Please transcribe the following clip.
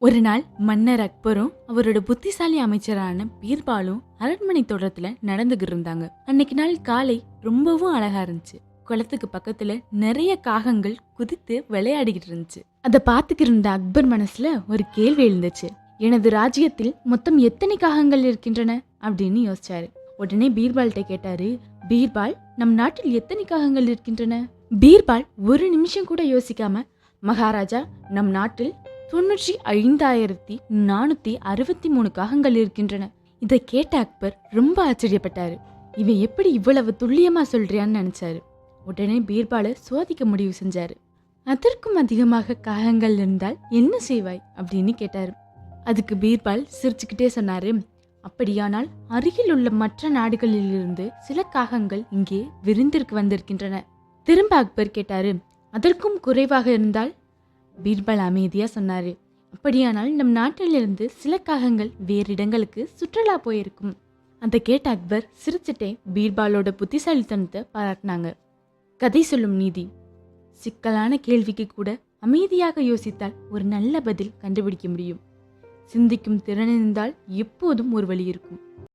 ஒரு நாள் மன்னர் அக்பரும் அவரோட புத்திசாலி அமைச்சரான பீர்பாலும் அரண்மனை தோட்டத்துல நடந்துகிட்டு இருந்தாங்க. அன்னைக்கு நாள் காலை ரொம்பவும் அழகா இருந்துச்சு. குளத்துக்கு பக்கத்துல நிறைய காகங்கள் குதித்து விளையாடிக்கிட்டு இருந்துச்சு. அதை பார்த்துக்கிட்டு இருந்த அக்பர் மனசுல ஒரு கேள்வி எழுந்துச்சு. எனது ராஜ்யத்தில் மொத்தம் எத்தனை காகங்கள் இருக்கின்றன அப்படின்னு யோசிச்சாரு. உடனே பீர்பால்கிட்ட கேட்டாரு, பீர்பால், நம் நாட்டில் எத்தனை காகங்கள் இருக்கின்றன? பீர்பால் ஒரு நிமிஷம் கூட யோசிக்காம, மகாராஜா, நம் நாட்டில் 95,463 காகங்கள் இருக்கின்றன. இதை கேட்ட அக்பர் ரொம்ப ஆச்சரியப்பட்டாரு. இவன் எப்படி இவ்வளவு துல்லியமா சொல்றியான்னு நினைச்சாரு. உடனே பீர்பாலை சோதிக்க முடிவு செஞ்சாரு. அதற்கும் அதிகமாக காகங்கள் இருந்தால் என்ன செய்வாய் அப்படின்னு கேட்டாரு. அதுக்கு பீர்பால் சிரிச்சுக்கிட்டே சொன்னாரு, அப்படியானால் அருகில் உள்ள மற்ற நாடுகளிலிருந்து சில காகங்கள் இங்கே விருந்திற்கு வந்திருக்கின்றன. திரும்ப அக்பர் கேட்டாரு, அதற்கும் குறைவாக இருந்தால்? பீர்பால் அமைதியா சொன்னாரு, அப்படியானால் நம் நாட்டிலிருந்து சில காகங்கள் வேறு இடங்களுக்கு சுற்றுலா போயிருக்கும். அதை கேட்ட அக்பர் சிரிச்சுட்டே பீர்பாலோட புத்திசாலித்தனத்தை பாராட்டினாங்க. கதை சொல்லும் நீதி: சிக்கலான கேள்விக்கு கூட அமைதியாக யோசித்தால் ஒரு நல்ல பதில் கண்டுபிடிக்க முடியும். சிந்திக்கும் திறன் இருந்தால் எப்போதும் ஒரு வழி இருக்கும்.